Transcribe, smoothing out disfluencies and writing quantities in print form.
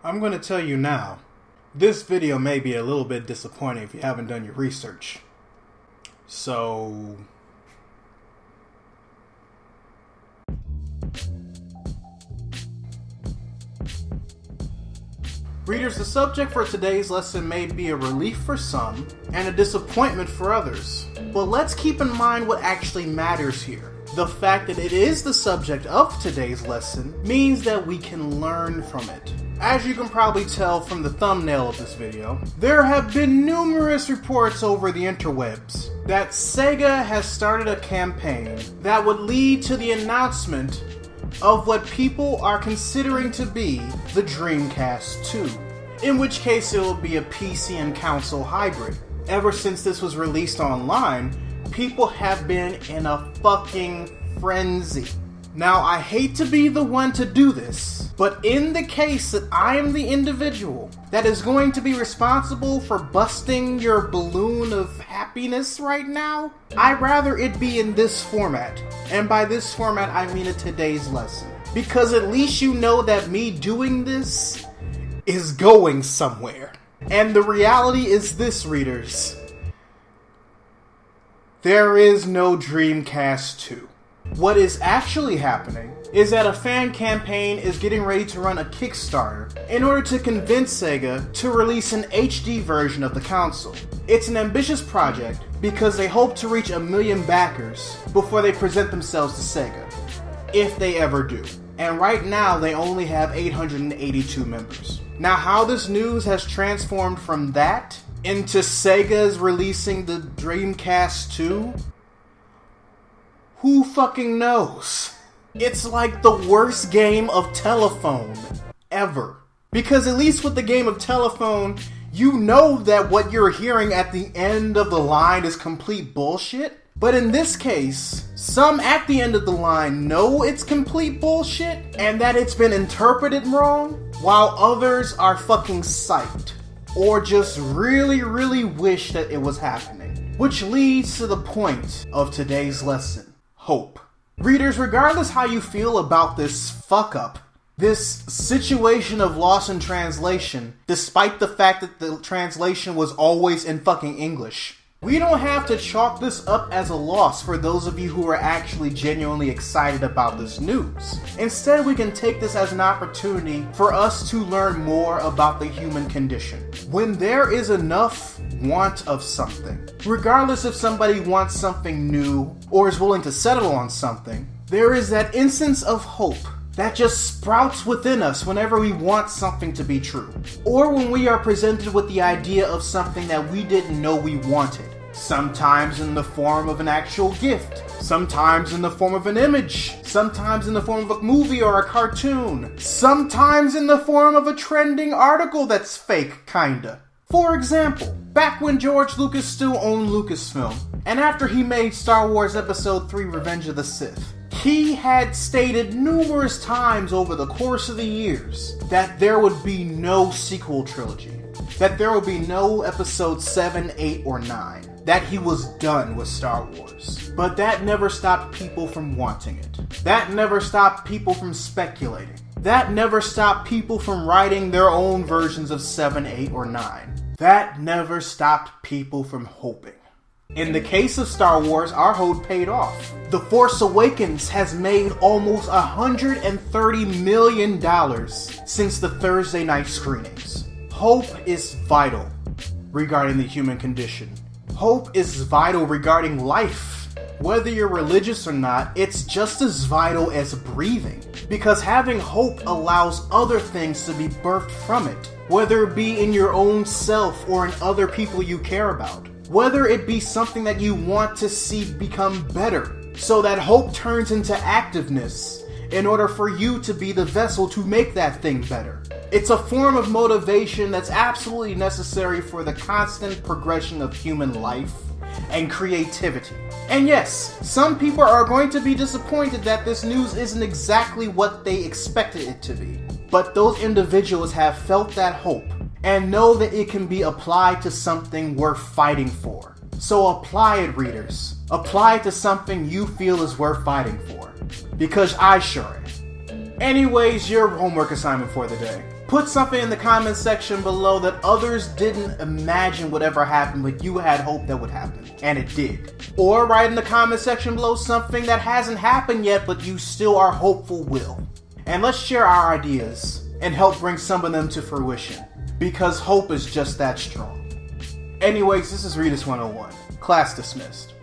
I'm going to tell you now, this video may be a little bit disappointing if you haven't done your research. So... Readers, the subject for today's lesson may be a relief for some and a disappointment for others. But let's keep in mind what actually matters here. The fact that it is the subject of today's lesson means that we can learn from it. As you can probably tell from the thumbnail of this video, there have been numerous reports over the interwebs that Sega has started a campaign that would lead to the announcement of what people are considering to be the Dreamcast 2, in which case it will be a PC and console hybrid. Ever since this was released online, people have been in a fucking frenzy. Now, I hate to be the one to do this, but in the case that I am the individual that is going to be responsible for busting your balloon of happiness right now, I'd rather it be in this format. And by this format, I mean in today's lesson. Because at least you know that me doing this is going somewhere. And the reality is this, readers. There is no Dreamcast 2. What is actually happening is that a fan campaign is getting ready to run a Kickstarter in order to convince Sega to release an HD version of the console. It's an ambitious project because they hope to reach 1 million backers before they present themselves to Sega, if they ever do. And right now they only have 882 members. Now, how this news has transformed from that into Sega's releasing the Dreamcast 2? Who fucking knows? It's like the worst game of telephone ever. Because at least with the game of telephone, you know that what you're hearing at the end of the line is complete bullshit. But in this case, some at the end of the line know it's complete bullshit and that it's been interpreted wrong, while others are fucking psyched. Or just really, really wish that it was happening. Which leads to the point of today's lesson. Hope. Readers, regardless how you feel about this fuck up, this situation of loss in translation, despite the fact that the translation was always in fucking English, we don't have to chalk this up as a loss for those of you who are actually genuinely excited about this news. Instead, we can take this as an opportunity for us to learn more about the human condition. When there is enough want of something, regardless if somebody wants something new or is willing to settle on something, there is that instance of hope that just sprouts within us whenever we want something to be true. Or when we are presented with the idea of something that we didn't know we wanted. Sometimes in the form of an actual gift. Sometimes in the form of an image. Sometimes in the form of a movie or a cartoon. Sometimes in the form of a trending article that's fake, kinda. For example, back when George Lucas still owned Lucasfilm, and after he made Star Wars Episode 3 Revenge of the Sith, he had stated numerous times over the course of the years that there would be no sequel trilogy, that there would be no Episode 7, 8, or 9, that he was done with Star Wars. But that never stopped people from wanting it. That never stopped people from speculating. That never stopped people from writing their own versions of 7, 8, or 9. That never stopped people from hoping. In the case of Star Wars, our hope paid off. The Force Awakens has made almost $130 million since the Thursday night screenings. Hope is vital regarding the human condition. Hope is vital regarding life. Whether you're religious or not, it's just as vital as breathing. Because having hope allows other things to be birthed from it. Whether it be in your own self or in other people you care about. Whether it be something that you want to see become better. So that hope turns into activeness in order for you to be the vessel to make that thing better. It's a form of motivation that's absolutely necessary for the constant progression of human life and creativity. And yes, some people are going to be disappointed that this news isn't exactly what they expected it to be. But those individuals have felt that hope and know that it can be applied to something worth fighting for. So apply it, readers. Apply it to something you feel is worth fighting for. Because I sure am. Anyways, your homework assignment for the day. Put something in the comment section below that others didn't imagine would ever happen, but you had hope that would happen, and it did. Or write in the comment section below something that hasn't happened yet, but you still are hopeful will. And let's share our ideas and help bring some of them to fruition, because hope is just that strong. Anyways, this is Readus 101. Class dismissed.